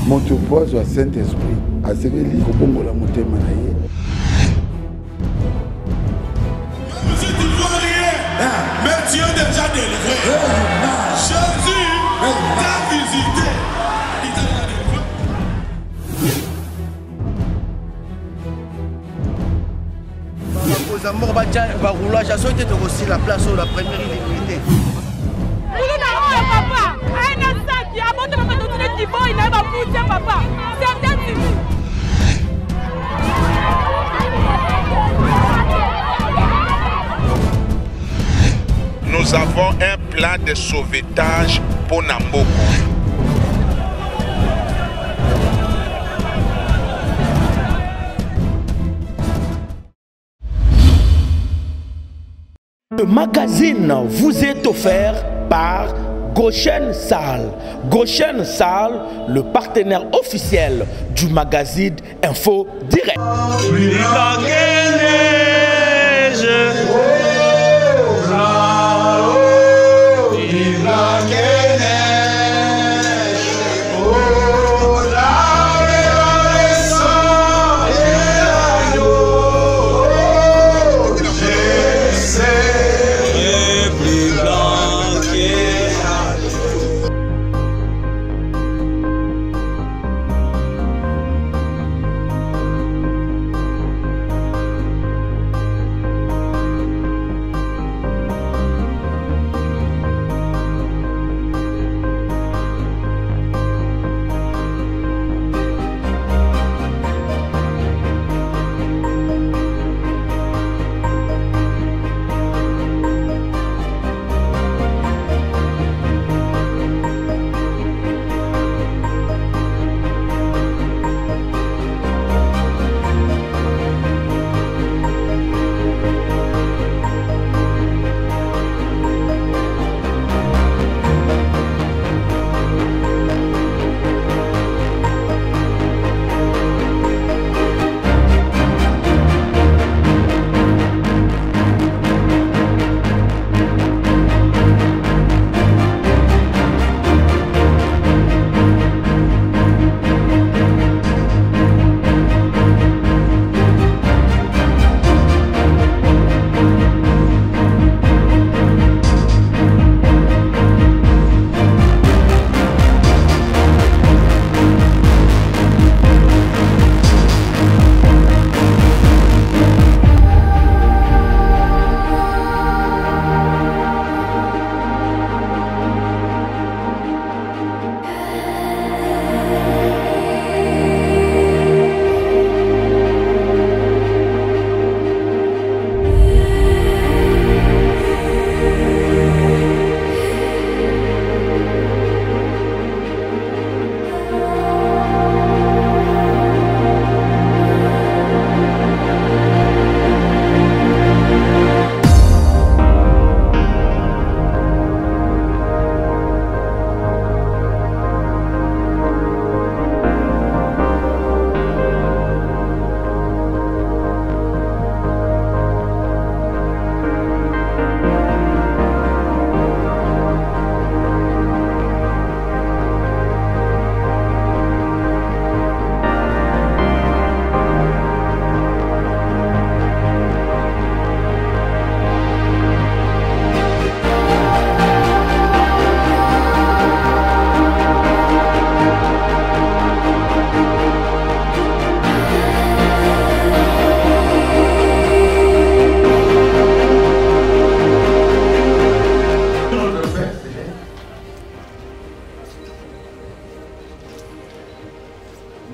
moto poizo à Saint-Esprit asengeli kobongola motema na ye. Mais Dieu déjà délivré. Jésus t'a visité. Il t'a délivré. Aux amours, bah roulage à sauter aussi la place où la première illimité. Papa, un instant qui a monté ma tante de Tibo, il n'a pas poussé papa. C'est bien fini. Nous avons un plan de sauvetage pour Namboko. Le magazine vous est offert par Goshen Sahel. Goshen Sahel, le partenaire officiel du magazine Info Direct.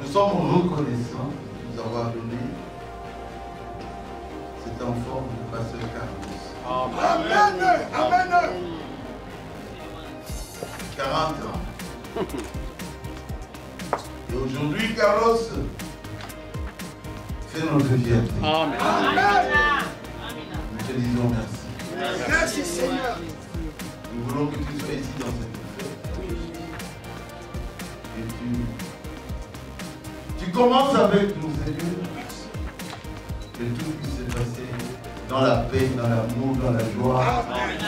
Nous sommes reconnaissants de nous avoir donné cet enfant de pasteur Carlos. Amen. Amen. 40 ans. Et aujourd'hui, Carlos fait notre fierté. Amen. Nous te disons merci. Merci Seigneur. Nous voulons que tu sois ici dans cette fête. Et tu commences avec nous, Seigneur. Que tout puisse se passer dans la paix, dans l'amour, dans la joie. Amen.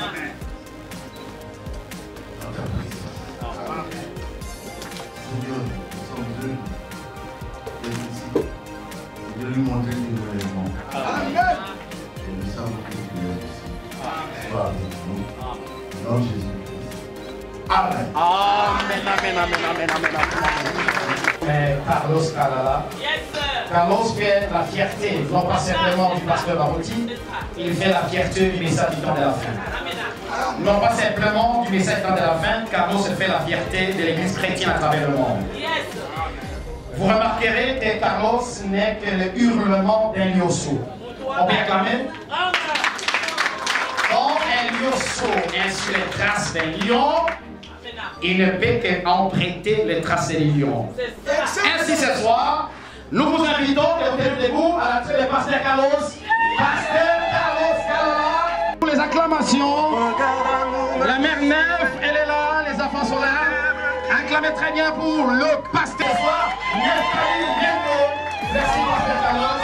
Dans ta présence. Seigneur, nous sommes Carlos Kalala. Carlos fait la fierté, non pas simplement du pasteur Barouti, il fait la fierté du message du temps de la fin. Non pas simplement du message du temps de la fin, Carlos fait la fierté de l'église chrétienne à travers le monde. Vous remarquerez que Carlos n'est que le hurlement d'un lionceau. On peut acclamer? Quand un lionceau est sur les traces d'un lion, il ne peut qu'emprunter les traces des lions. Ainsi ce soir, nous vous invitons de vous debout à l'entrée du pasteur Carlos. Pasteur Carlos Kalala. Pour les acclamations, la mère Nef, elle est là, les enfants sont là. Acclamez très bien pour le pasteur. Merci pasteur Carlos.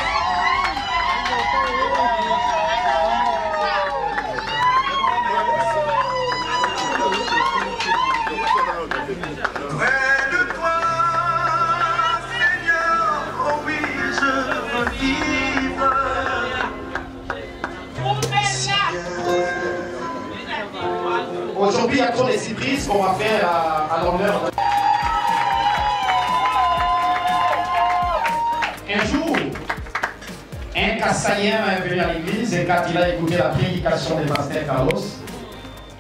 Aujourd'hui, il y a trop de surprises qu'on va faire à l'honneur. Un jour, un Kassaïen est venu à l'église et quand il a écouté la prédication de pasteur Carlos,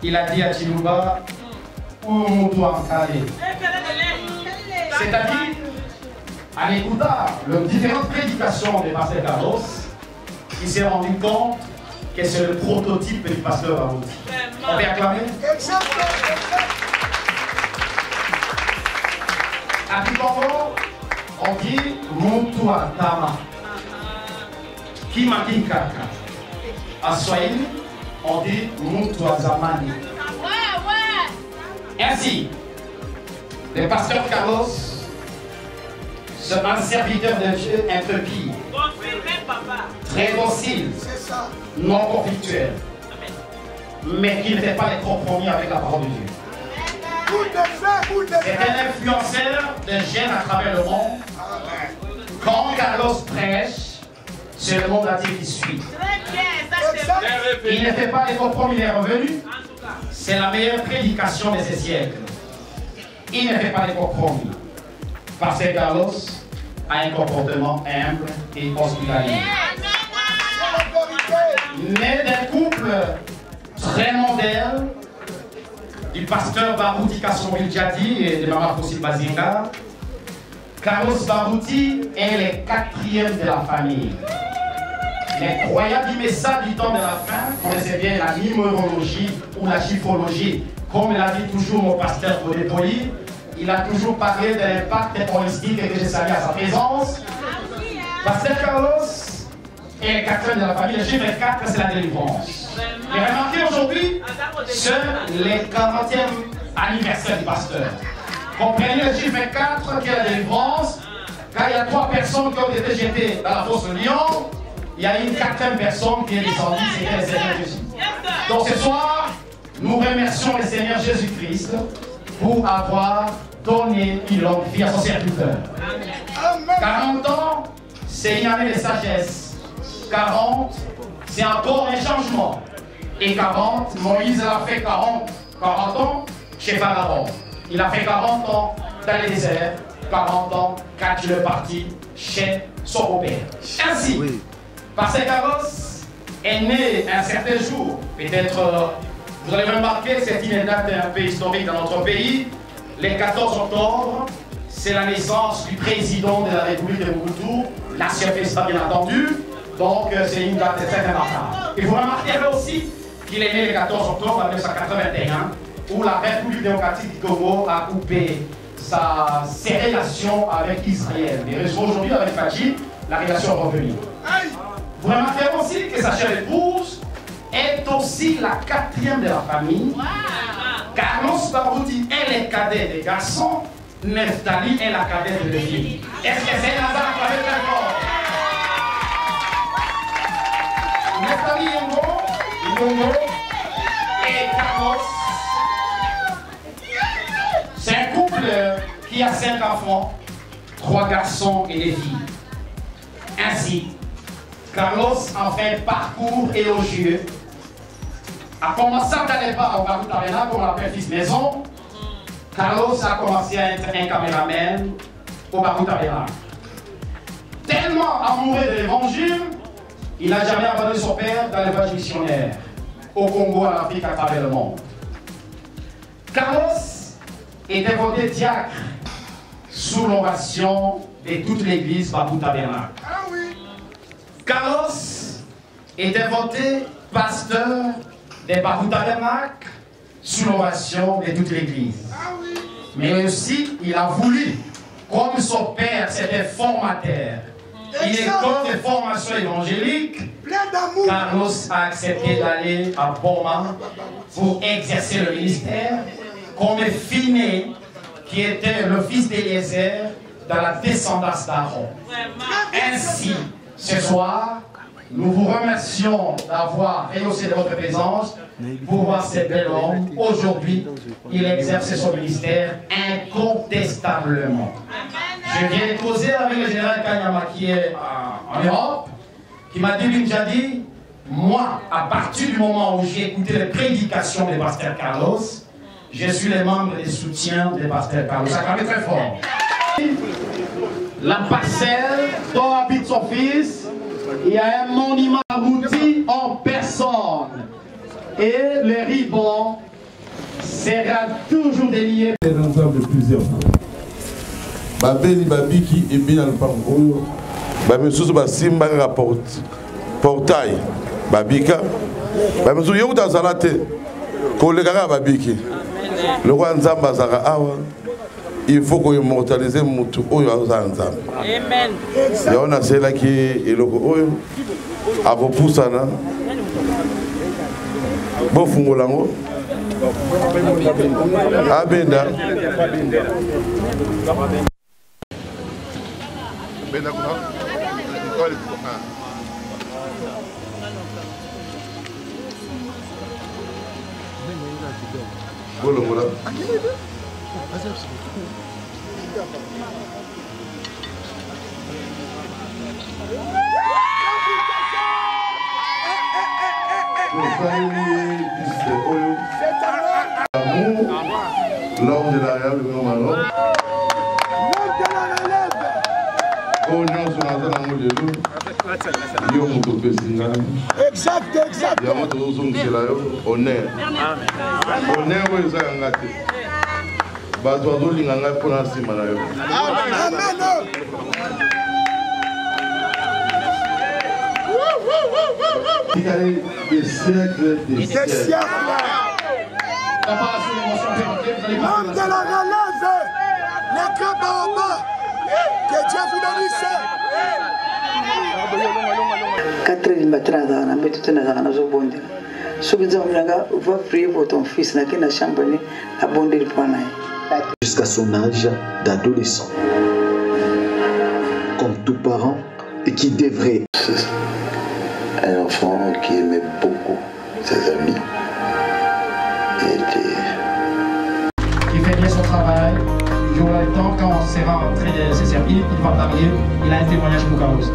il a dit à Chilouba, où on doit encadrer. C'est-à-dire, en écoutant les différentes prédications de pasteur Carlos, il s'est rendu compte que c'est le prototype du pasteur Barouti. On peut acclamer? À Picongo, on dit Montua Tama. Kimaki Kaka. À Swahili, on dit Montua Zamani. Ainsi, le pasteur Carlos, c'est un serviteur de Dieu intrépide, très docile, non conflictuel, mais qui ne fait pas les compromis avec la parole de Dieu. C'est un influenceur de jeunes à travers le monde. Quand Carlos prêche, c'est le monde entier qui suit. Il ne fait pas les compromis, il est revenu. C'est la meilleure prédication de ces siècles. Il ne fait pas les compromis. Parce que Carlos a un comportement humble et hospitalier. Né d'un couple très mondain, du pasteur Barouti Kassonville Djadi et de Maman Fossil Bazinga, Carlos Barouti est le quatrième de la famille. Les croyants du message du temps de la fin connaissaient bien la numérologie ou la chiffrologie. Comme l'a dit toujours mon pasteur Bodepoli, il a toujours parlé de l'impact holistique et que je salue à sa présence. Pasteur Carlos est le quatrième de la famille. Le chiffre 4, c'est la délivrance. Et remarquez aujourd'hui, c'est le 40e anniversaire du pasteur. Comprenez le chiffre 4 qui est la délivrance. Quand il y a 3 personnes qui ont été jetées dans la fosse de Lyon, il y a une 4e personne qui est descendue, c'était le Seigneur Jésus. Donc ce soir, nous remercions le Seigneur Jésus-Christ pour avoir donné une longue vie à son serviteur. 40 ans, c'est une année de sagesse. 40, c'est encore un changement. Et 40, Moïse a fait 40 ans chez Pharaon. Il a fait 40 ans dans le désert, 40 ans quand il est parti chez son beau-père. Ainsi, parce que Carlos est né un certain jour, peut-être vous allez remarquer, c'est une date un peu historique dans notre pays. Le 14 octobre, c'est la naissance du président de la République de Mobutu, l'ancien président bien entendu. Donc c'est une date très remarquable. Et vous remarquerez aussi qu'il est né le 14 octobre 1981, où la République démocratique du Congo a coupé ses relations avec Israël. Et aujourd'hui, avec Fadji, la relation est revenue. Vous remarquerez aussi que sa chère épouse est aussi la 4e de la famille. Carlos Barouti est le cadet des garçons, Neftali est la cadette des filles. Est-ce que c'est un hasard avec le corps? Neftali Yongo et Carlos, c'est un couple qui a 5 enfants, 3 garçons et des filles. Ainsi, Carlos en fait un parcours élogieux. A commencé dans les bars au Barout Arena, comme on l'appelle fils maison. Carlos a commencé à être un caméraman au Barou Tabernacle. Tellement amoureux de l'évangile, il n'a jamais abandonné son père dans l'élevage missionnaire, au Congo, en Afrique, à travers le monde. Carlos était voté diacre sous l'ovation de toute l'église Barou Tabernacle. Carlos était voté pasteur des Barou Tabernacle sous l'ovation de toute l'église. Mais aussi, il a voulu, comme son père, c'était formateur, une école de formation évangélique, Carlos a accepté d'aller à Boma pour exercer le ministère comme Finé, qui était le fils d'Éliezer dans la descendance d'Aaron. Ainsi, ce soir, nous vous remercions d'avoir rehaussé de votre présence pour voir ce bel homme. Aujourd'hui, il exerce son ministère incontestablement. Je viens de causer avec le général Kanyama qui est en Europe, qui m'a dit, moi, à partir du moment où j'ai écouté les prédications de pasteur Carlos, je suis le membre des soutiens de pasteur Carlos. Ça cramait très fort. La parcelle dont habite son fils, il y a un monument abouti en personne. Et le ribbon sera toujours délié. De plusieurs fois. Babeli babiki et bien le pango. Bamesusu basimba la portail. Babika. Bamesusu yoda zalate. Kolega babiki. Le roi Nzamba zara awa. Il faut qu'on immortalise mutu oyo Nzamba. Amen. Ya ona sela ki eloko oyo. Akopusana. Bofungo lango. Abenda. Benda kuna. Bolo mola. L'homme de la relève, le nom alors. Exact, exact. Honneur. Honneur, oui, ça a gâté. Bazozo linganga pour la semaine. Amen. Il y a des siècles, des siècles. L'homme de la relève, les grands baobabs, que Dieu vous bénisse. 4 heures matin, na betu tena na zobonde. Soki nzamulanga va prier pour ton fils na kina chambre ni abonde le point jusqu'à son âge d'adolescent. Comme tout parent et qui devrait. Un enfant qui aimait beaucoup ses amis. Il fait bien son travail. Il aura le temps quand on sera en train de se servir, il va parler. Il a un témoignage pour Carlos.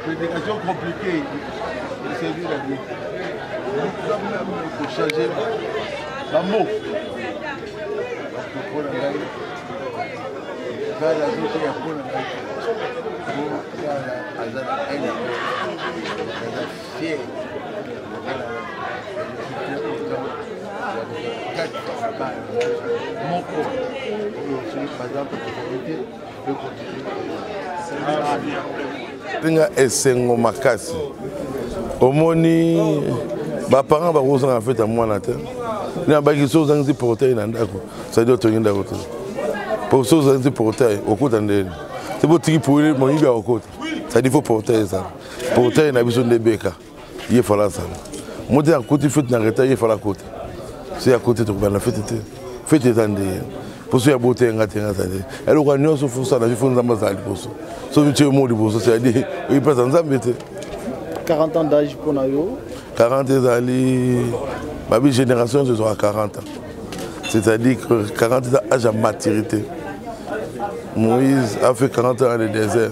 Prédication compliquée, c'est lui la vie. Il faut changer la mot. Mon corps, par exemple, peut continuer. Pinga esengo makasi omoni ba parents ba rosa en fait à moi na terre na ba kiso zanzi portail na ndako ça doit tenir ndako pour so zanzi portail okota ndeni c'est beau tiki pour mon iba okota ça dit faut portail ça portail na biso ndebeka il faut là ça moi à côté fait na reta il faut la côté c'est à côté to ba na fête tande pour ce beauté ngatenga tande elle ko nyoso fusa na bifunza mazali poso so tu es mort pour ça c'est-à-dire il passe en zambete 40 ans d'âge pour nous 40 ans ma génération ce sera 40 ans c'est-à-dire que 40 ans âge à maturité Moïse a fait 40 ans dans le désert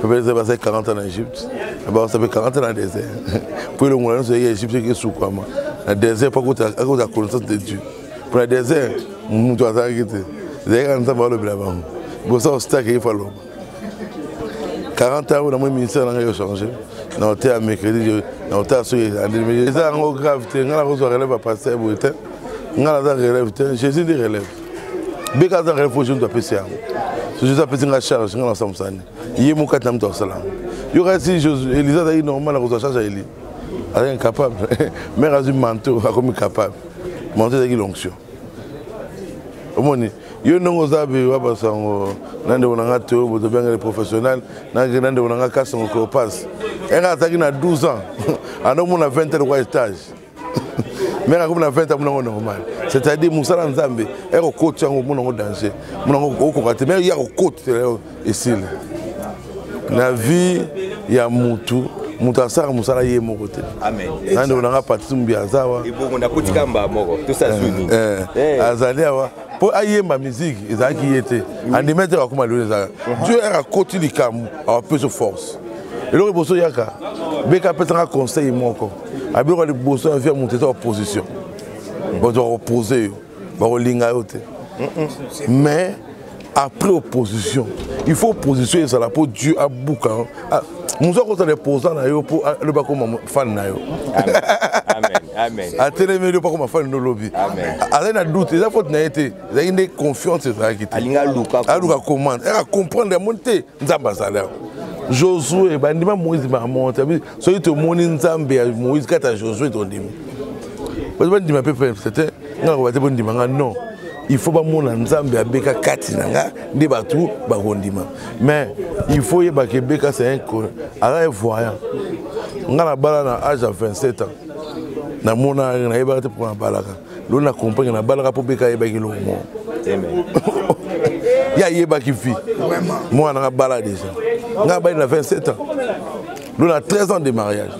peut-être ça passé 40 ans en Égypte d'abord ça fait 40 ans dans le désert pour le moment c'est Égypte qui est sous quoi moi le désert pas à cause de la connaissance de Dieu pour le désert nous doit s'arrêter les gens ça va le blabla bon ça c'est qu'il faut 40 ans, on a ministère a changé. On a été à mercredi, on a été à Soyez. C'est ça, on a gravité, on a relève à passer, on a relève, Jésus dit relève. Dès qu'on a relève, je dois passer. Je suis appelé à charge, on a ensemble. Il y a mon catam de salam. Il y aura si Elisa a dit normal, on a charge à Eli. Elle est incapable. Mais elle a un manteau, elle est capable. Manteau de l'onction. Yo non ozabe waba sango nande onanga to boto benga professionnel nande onanga kasa ngo passe era ataki na 12 ans ano mona 20 ans kwa stage mais comme na 20 ans mona normal c'est-à-dire musala nzambe ero coach yango mona ngo danger mona ngo ko kate mais ya ko coach ici na vie ya mutu mutasara musala ye moko te amen nande onanga patsumbi azawa ibo na kutikamba moko tout ça zuni azali awa pour ayer ma musique ils a qui était animateur comme le Dieu a continué comme a plus de force et le bosso yaka beka peut-être conseil moi encore abiro le bosso faire monter en position on doit opposer ba linga yote mais après opposition il faut opposition ça là pour Dieu a boucan nous avons des posants là pour le ba comme fan na yo amen Amen. Atelemeli pas comme faire no lobby. Amen. Avec un doute, il a faut n'être, il a une confiance ça qui. Alinga luka. Aluka commande. Elle a comprendre monter nzamba salaire. Josué bandima Moïse ba monter. So il te moni nzambe Moïse kata Josué ton dimi. Parce que bandima peuple c'était ngaka ba te bandima non. Il faut pas mon nzambe abeka kati nanga ndi batu ba kondima. Mais il faut yeba que beka c'est un voyant. Ngana bala na âge à 27 ans. Na mona na yeba te pour na balaka. Lo na comprendre na balaka pour beka yeba ki lo mo. Amen. Ya yeba ki fi. Moi na bala déjà. Nga ba na 27 ans. Lo na 13 ans de mariage.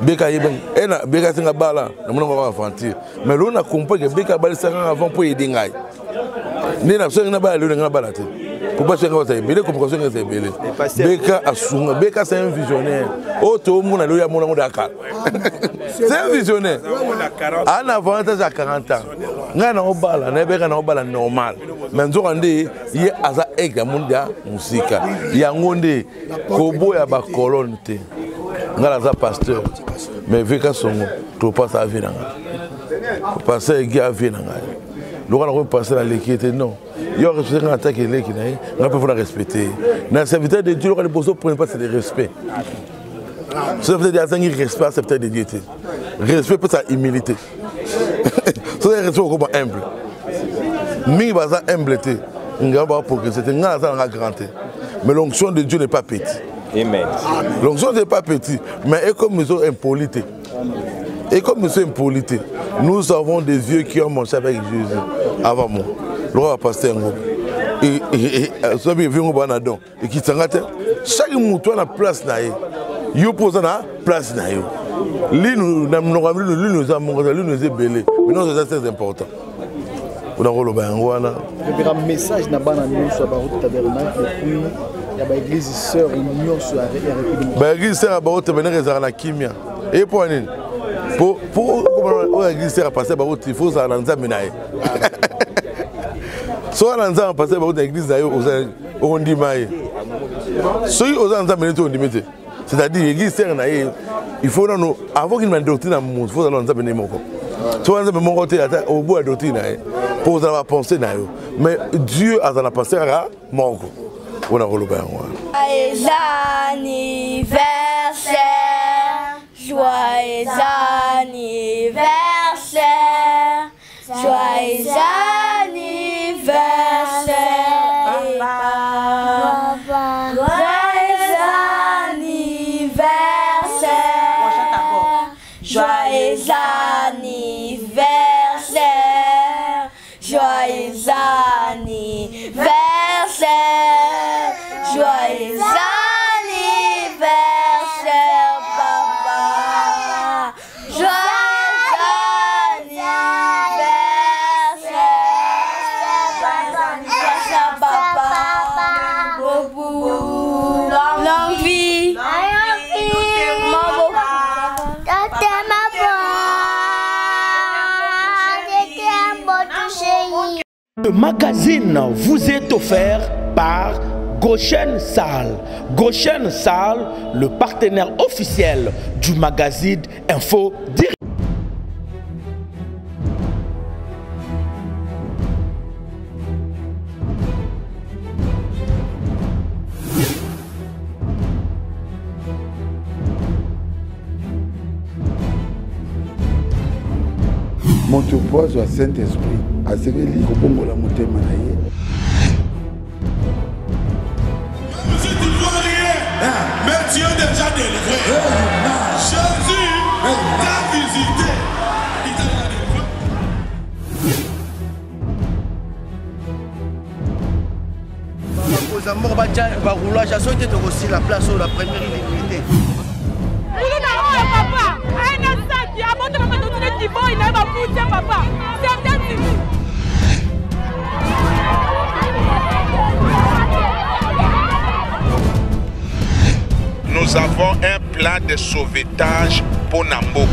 Beka yeba ena beka singa bala na mona va aventure. Mais lo na comprendre que beka bala 5 ans avant pour aider ngai. Ni na so na bala lo na bala te. Pour pas se faire belé comme ça c'est belé. Beka asunga, Beka c'est un visionnaire. Oh tout le monde a lu à mon Dakar. C'est un visionnaire. En avantage à 40 ans. Ngana obala, na Beka na obala normal. Mais nous on dit il y a asa ega mundia musika. Ya ngonde kobo ya ba colonne te. Ngala za pasteur. Mais Beka songo to pas sa vie nanga. Passer ega vie nanga. Le roi n'a pas passé la l'équité, non. Il y a respecté une attaque qui n'a pas voulu respecter. Dans le serviteur de Dieu, le roi de Bosso ne pas de respect. Ce qui veut dire respect, c'est peut-être de Dieu. Respect pour sa humilité. C'est un respect comme humble. Mais il humilité. Il n'y a pas progressé. Il n'y a pas grandi. Mais l'onction de Dieu n'est pas petite. Amen. L'onction n'est pas petite. Mais comme nous sommes impolités. Et comme nous sommes impolités, nous avons des vieux qui ont mangé avec Jésus avant moi. Le roi pasteur Ngo. Et qui s'engage. Chaque mouton a place na ye. You pose na place na yo. Lui nous nous belé. Mais non, c'est très important. Pour dans le bangwana. Un message na bana nous sur la tabernacle et puis il y a l'église sœur union sur la République. Ba église sœur ba tabernacle za na kimia. Et pour nini? Pour l'église sœur passer ba il faut ça dans nzambe na ye. Soit dans nzambe passer ba l'église na yo on dit maye. Soit aux nzambe to ndimete. C'est-à-dire l'église sœur na ye il faut non avant qu'il mette doctrine il faut dans nzambe ne moko. Soit nzambe mon côté au bout de doctrine na ye. Pour avoir pensé na yo. Mais Dieu a dans la passer à moko. On a relou ben moi. Anniversaire, joyeux anniversaire, joyeux anniversaire, papa. Joyeux anniversaire, joyeux anniversaire, joyeux anniversaire, joyeux anniversaire, papa. Joyeux anniversaire, papa. Beaucoup longue vie. Le magazine vous est offert par Goshen Sal. Goshen Sal, le partenaire officiel du magazine Info Direct. Motopoise wa Saint-Esprit azekeli kobongola motema na ye. Mais Dieu déjà délivré. Jésus t'a visité. Aux amours, roulage à sauter aussi la place où la première illimité. Nous avons un plan de sauvetage pour Namboko.